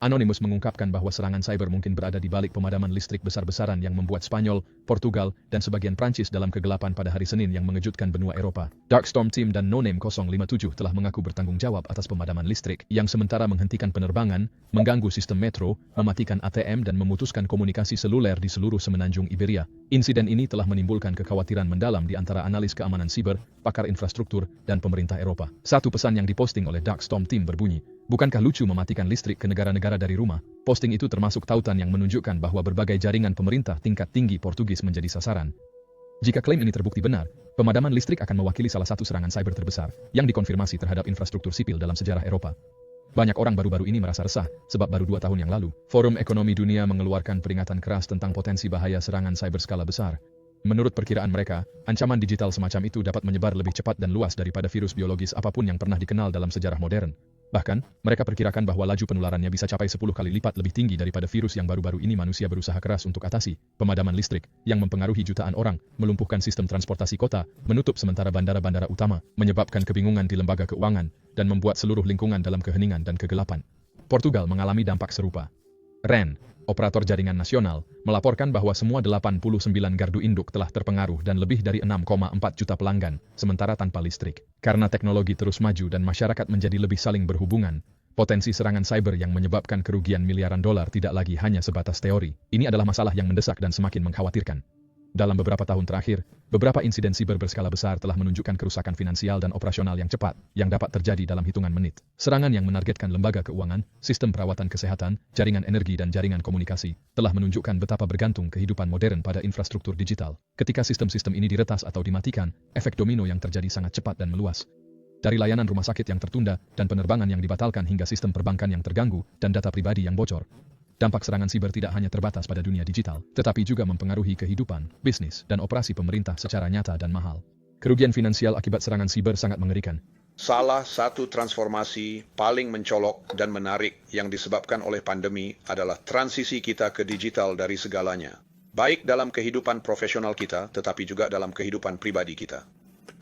Anonymous mengungkapkan bahwa serangan cyber mungkin berada di balik pemadaman listrik besar-besaran yang membuat Spanyol, Portugal, dan sebagian Prancis dalam kegelapan pada hari Senin yang mengejutkan benua Eropa. Darkstorm Team dan NoName 057 telah mengaku bertanggung jawab atas pemadaman listrik yang sementara menghentikan penerbangan, mengganggu sistem metro, mematikan ATM dan memutuskan komunikasi seluler di seluruh semenanjung Iberia. Insiden ini telah menimbulkan kekhawatiran mendalam di antara analis keamanan siber, pakar infrastruktur, dan pemerintah Eropa. Satu pesan yang diposting oleh Darkstorm Team berbunyi, "Bukankah lucu mematikan listrik ke negara-negara dari rumah?" Posting itu termasuk tautan yang menunjukkan bahwa berbagai jaringan pemerintah tingkat tinggi Portugis menjadi sasaran. Jika klaim ini terbukti benar, pemadaman listrik akan mewakili salah satu serangan cyber terbesar yang dikonfirmasi terhadap infrastruktur sipil dalam sejarah Eropa. Banyak orang baru-baru ini merasa resah, sebab baru 2 tahun yang lalu, Forum Ekonomi Dunia mengeluarkan peringatan keras tentang potensi bahaya serangan cyber skala besar. Menurut perkiraan mereka, ancaman digital semacam itu dapat menyebar lebih cepat dan luas daripada virus biologis apapun yang pernah dikenal dalam sejarah modern. Bahkan, mereka perkirakan bahwa laju penularannya bisa capai 10 kali lipat lebih tinggi daripada virus yang baru-baru ini manusia berusaha keras untuk atasi. Pemadaman listrik, yang mempengaruhi jutaan orang, melumpuhkan sistem transportasi kota, menutup sementara bandara-bandara utama, menyebabkan kebingungan di lembaga keuangan, dan membuat seluruh lingkungan dalam keheningan dan kegelapan. Portugal mengalami dampak serupa. REN, operator jaringan nasional, melaporkan bahwa semua 89 gardu induk telah terpengaruh dan lebih dari 6,4 juta pelanggan, sementara tanpa listrik. Karena teknologi terus maju dan masyarakat menjadi lebih saling berhubungan, potensi serangan cyber yang menyebabkan kerugian miliaran dolar tidak lagi hanya sebatas teori. Ini adalah masalah yang mendesak dan semakin mengkhawatirkan. Dalam beberapa tahun terakhir, beberapa insiden siber berskala besar telah menunjukkan kerusakan finansial dan operasional yang cepat, yang dapat terjadi dalam hitungan menit. Serangan yang menargetkan lembaga keuangan, sistem perawatan kesehatan, jaringan energi dan jaringan komunikasi, telah menunjukkan betapa bergantung kehidupan modern pada infrastruktur digital. Ketika sistem-sistem ini diretas atau dimatikan, efek domino yang terjadi sangat cepat dan meluas. Dari layanan rumah sakit yang tertunda, dan penerbangan yang dibatalkan hingga sistem perbankan yang terganggu, dan data pribadi yang bocor. Dampak serangan siber tidak hanya terbatas pada dunia digital, tetapi juga mempengaruhi kehidupan, bisnis, dan operasi pemerintah secara nyata dan mahal. Kerugian finansial akibat serangan siber sangat mengerikan. Salah satu transformasi paling mencolok dan menarik yang disebabkan oleh pandemi adalah transisi kita ke digital dari segalanya. Baik dalam kehidupan profesional kita, tetapi juga dalam kehidupan pribadi kita.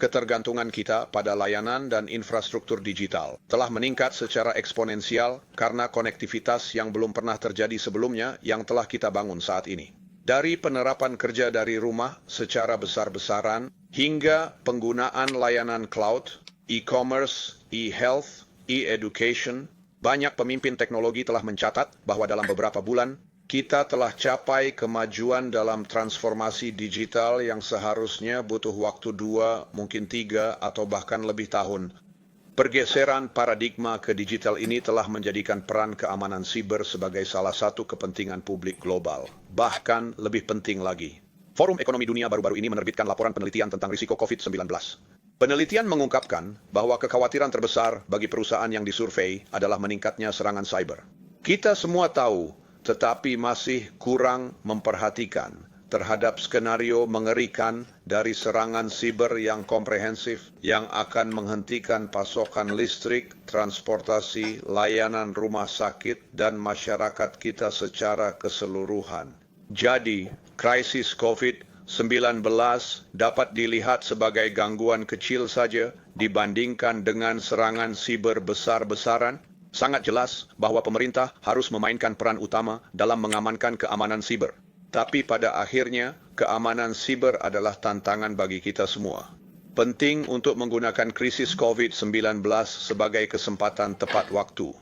Ketergantungan kita pada layanan dan infrastruktur digital telah meningkat secara eksponensial karena konektivitas yang belum pernah terjadi sebelumnya yang telah kita bangun saat ini. Dari penerapan kerja dari rumah secara besar-besaran hingga penggunaan layanan cloud, e-commerce, e-health, e-education, banyak pemimpin teknologi telah mencatat bahwa dalam beberapa bulan kita telah capai kemajuan dalam transformasi digital yang seharusnya butuh waktu 2, mungkin 3, atau bahkan lebih tahun. Pergeseran paradigma ke digital ini telah menjadikan peran keamanan siber sebagai salah satu kepentingan publik global. Bahkan lebih penting lagi. Forum Ekonomi Dunia baru-baru ini menerbitkan laporan penelitian tentang risiko COVID-19. Penelitian mengungkapkan bahwa kekhawatiran terbesar bagi perusahaan yang disurvei adalah meningkatnya serangan cyber. Kita semua tahu, tetapi masih kurang memperhatikan terhadap skenario mengerikan dari serangan siber yang komprehensif yang akan menghentikan pasokan listrik, transportasi, layanan rumah sakit, dan masyarakat kita secara keseluruhan. Jadi, krisis COVID-19 dapat dilihat sebagai gangguan kecil saja dibandingkan dengan serangan siber besar-besaran. Sangat jelas bahwa pemerintah harus memainkan peran utama dalam mengamankan keamanan siber. Tapi pada akhirnya, keamanan siber adalah tantangan bagi kita semua. Penting untuk menggunakan krisis COVID-19 sebagai kesempatan tepat waktu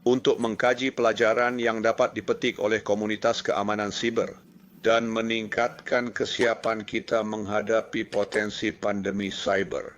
untuk mengkaji pelajaran yang dapat dipetik oleh komunitas keamanan siber dan meningkatkan kesiapan kita menghadapi potensi pandemi cyber.